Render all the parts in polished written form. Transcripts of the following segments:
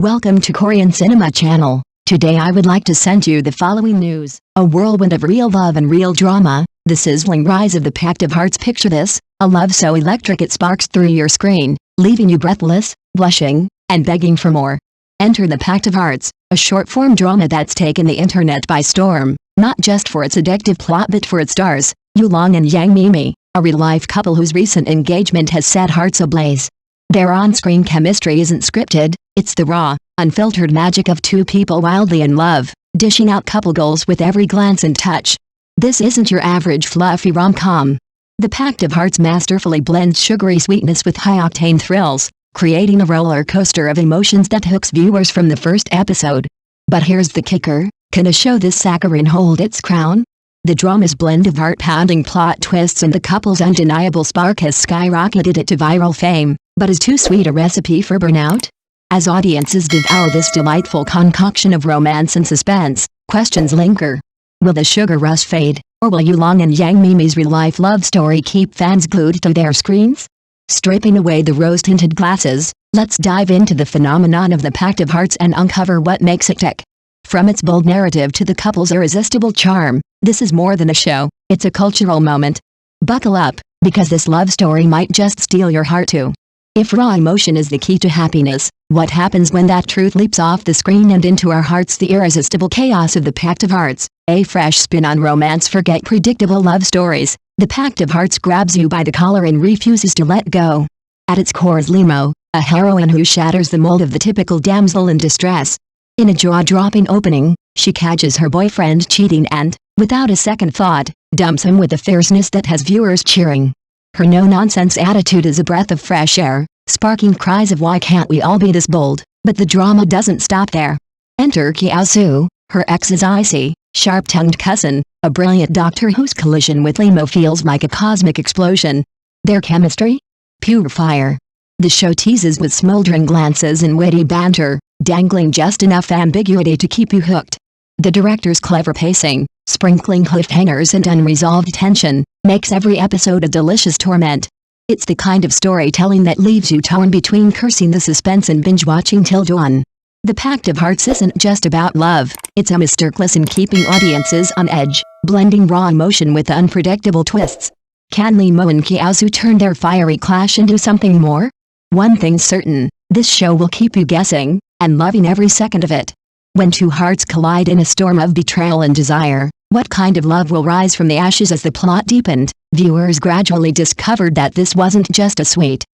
Welcome to Korean Cinema Channel. Today I would like to send you the following news. A whirlwind of real love and real drama, the sizzling rise of the Pact of Hearts. Picture this, a love so electric it sparks through your screen, leaving you breathless, blushing, and begging for more. Enter the Pact of Hearts, a short-form drama that's taken the internet by storm, not just for its addictive plot but for its stars, Long and Yang Miemie, a real-life couple whose recent engagement has set hearts ablaze. Their on-screen chemistry isn't scripted, it's the raw, unfiltered magic of two people wildly in love, dishing out couple goals with every glance and touch. This isn't your average fluffy rom-com. The Pact of Hearts masterfully blends sugary sweetness with high-octane thrills, creating a roller coaster of emotions that hooks viewers from the first episode. But here's the kicker, can a show this saccharine hold its crown? The drama's blend of heart-pounding plot twists and the couple's undeniable spark has skyrocketed it to viral fame, but is too sweet a recipe for burnout? As audiences devour this delightful concoction of romance and suspense, questions linger. Will the sugar rush fade, or will Long and Yang Miemie's real-life love story keep fans glued to their screens? Stripping away the rose-tinted glasses, let's dive into the phenomenon of the Pact of Hearts and uncover what makes it tick. From its bold narrative to the couple's irresistible charm, this is more than a show, it's a cultural moment. Buckle up, because this love story might just steal your heart too. If raw emotion is the key to happiness, what happens when that truth leaps off the screen and into our hearts? The irresistible chaos of the Pact of Hearts, a fresh spin on romance. Forget predictable love stories, the Pact of Hearts grabs you by the collar and refuses to let go. At its core is Limo, a heroine who shatters the mold of the typical damsel in distress. In a jaw-dropping opening, she catches her boyfriend cheating and, without a second thought, dumps him with a fierceness that has viewers cheering. Her no-nonsense attitude is a breath of fresh air, sparking cries of "why can't we all be this bold?" But the drama doesn't stop there. Enter Kye-soo, her ex's icy, sharp-tongued cousin, a brilliant doctor whose collision with Limo feels like a cosmic explosion. Their chemistry? Pure fire. The show teases with smoldering glances and witty banter, dangling just enough ambiguity to keep you hooked. The director's clever pacing, sprinkling cliffhangers and unresolved tension, makes every episode a delicious torment. It's the kind of storytelling that leaves you torn between cursing the suspense and binge-watching till dawn. The Pact of Hearts isn't just about love, it's a masterclass in keeping audiences on edge, blending raw emotion with unpredictable twists. Can Limo and Kye-soo turn their fiery clash into something more? One thing's certain, this show will keep you guessing, and loving every second of it. When two hearts collide in a storm of betrayal and desire, what kind of love will rise from the ashes? As the plot deepened, viewers gradually discovered that this wasn't just a sweet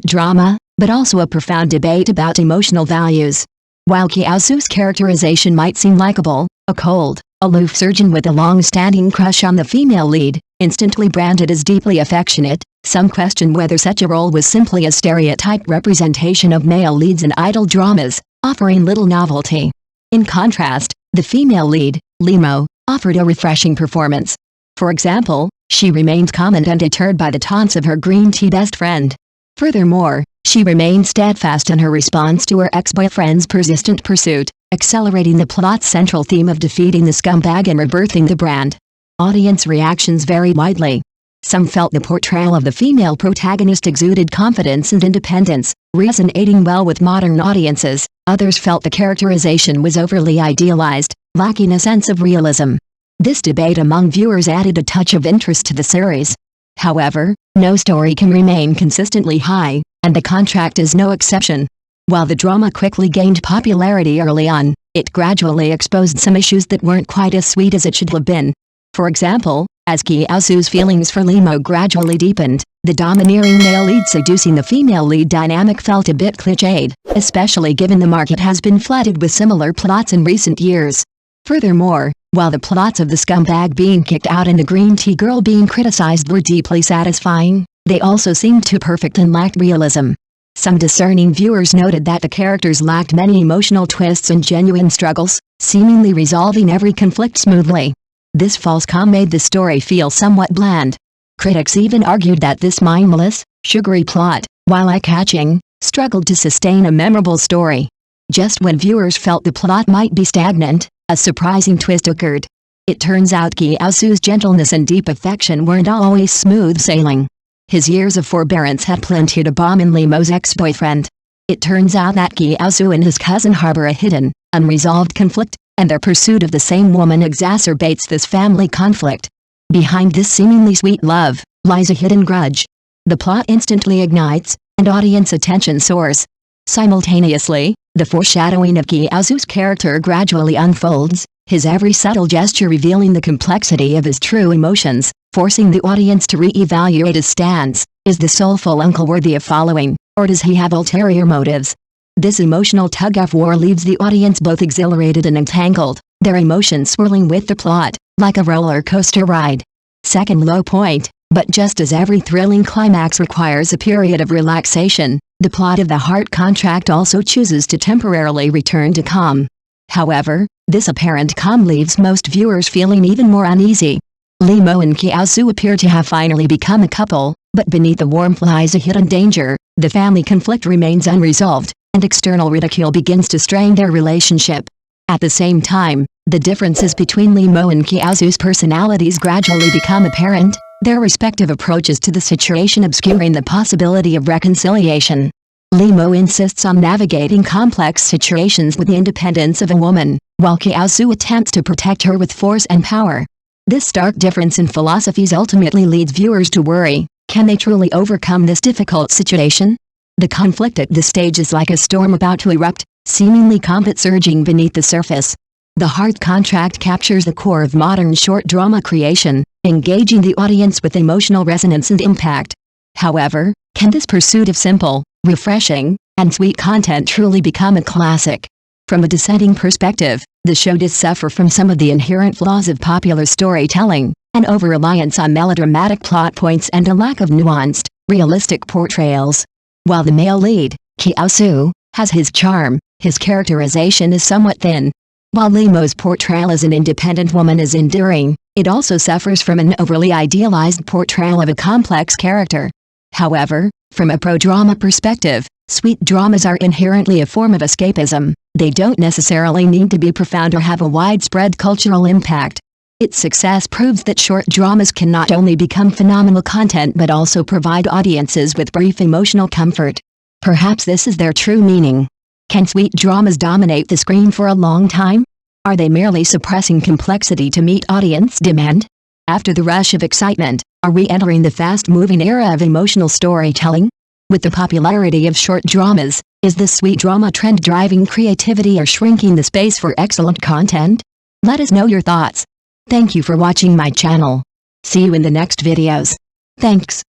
drama, but also a profound debate about emotional values. While Kye-soo's characterization might seem likable, a cold, aloof surgeon with a long-standing crush on the female lead, instantly branded as deeply affectionate, some question whether such a role was simply a stereotyped representation of male leads in idol dramas, offering little novelty. In contrast, the female lead, Limo, offered a refreshing performance. For example, she remained calm and undeterred by the taunts of her green tea best friend. Furthermore, she remained steadfast in her response to her ex-boyfriend's persistent pursuit, accelerating the plot's central theme of defeating the scumbag and rebirthing the brand. Audience reactions varied widely. Some felt the portrayal of the female protagonist exuded confidence and independence, resonating well with modern audiences. Others felt the characterization was overly idealized, lacking a sense of realism. This debate among viewers added a touch of interest to the series. However, no story can remain consistently high, and the contract is no exception. While the drama quickly gained popularity early on, it gradually exposed some issues that weren't quite as sweet as it should have been. For example, as Kye-soo's feelings for Limo gradually deepened, the domineering male lead seducing the female lead dynamic felt a bit cliched, especially given the market has been flooded with similar plots in recent years. Furthermore, while the plots of the scumbag being kicked out and the green tea girl being criticized were deeply satisfying, they also seemed too perfect and lacked realism. Some discerning viewers noted that the characters lacked many emotional twists and genuine struggles, seemingly resolving every conflict smoothly. This false calm made the story feel somewhat bland. Critics even argued that this mindless, sugary plot, while eye-catching, struggled to sustain a memorable story. Just when viewers felt the plot might be stagnant, a surprising twist occurred. It turns out Kye-soo's gentleness and deep affection weren't always smooth sailing. His years of forbearance had planted a bomb in Limo's ex-boyfriend. It turns out that Gyao-su and his cousin harbor a hidden, unresolved conflict, and their pursuit of the same woman exacerbates this family conflict. Behind this seemingly sweet love, lies a hidden grudge. The plot instantly ignites, and audience attention soars. Simultaneously, the foreshadowing of Gyao-su's character gradually unfolds, his every subtle gesture revealing the complexity of his true emotions, forcing the audience to re-evaluate his stance. Is the soulful uncle worthy of following, or does he have ulterior motives? This emotional tug-of-war leaves the audience both exhilarated and entangled, their emotions swirling with the plot, like a roller coaster ride. Second low point, but just as every thrilling climax requires a period of relaxation, the plot of The Heart Contract also chooses to temporarily return to calm. However, this apparent calm leaves most viewers feeling even more uneasy. Lee-mo and Gyao-su appear to have finally become a couple, but beneath the warmth lies a hidden danger. The family conflict remains unresolved, and external ridicule begins to strain their relationship. At the same time, the differences between Lee-mo and Gyao-su's personalities gradually become apparent, their respective approaches to the situation obscuring the possibility of reconciliation. Lee-mo insists on navigating complex situations with the independence of a woman, while Gyao-su attempts to protect her with force and power. This stark difference in philosophies ultimately leads viewers to worry, can they truly overcome this difficult situation? The conflict at this stage is like a storm about to erupt, seemingly conflict surging beneath the surface. The Heart Contract captures the core of modern short drama creation, engaging the audience with emotional resonance and impact. However, can this pursuit of simple, refreshing, and sweet content truly become a classic? From a dissenting perspective, the show does suffer from some of the inherent flaws of popular storytelling, an over-reliance on melodramatic plot points and a lack of nuanced, realistic portrayals. While the male lead, Gyao-su, has his charm, his characterization is somewhat thin. While Lee-mo's portrayal as an independent woman is endearing, it also suffers from an overly idealized portrayal of a complex character. However, from a pro-drama perspective, sweet dramas are inherently a form of escapism. They don't necessarily need to be profound or have a widespread cultural impact. Its success proves that short dramas can not only become phenomenal content but also provide audiences with brief emotional comfort. Perhaps this is their true meaning. Can sweet dramas dominate the screen for a long time? Are they merely suppressing complexity to meet audience demand? After the rush of excitement, are we entering the fast-moving era of emotional storytelling? With the popularity of short dramas, is this sweet drama trend driving creativity or shrinking the space for excellent content? Let us know your thoughts. Thank you for watching my channel. See you in the next videos. Thanks.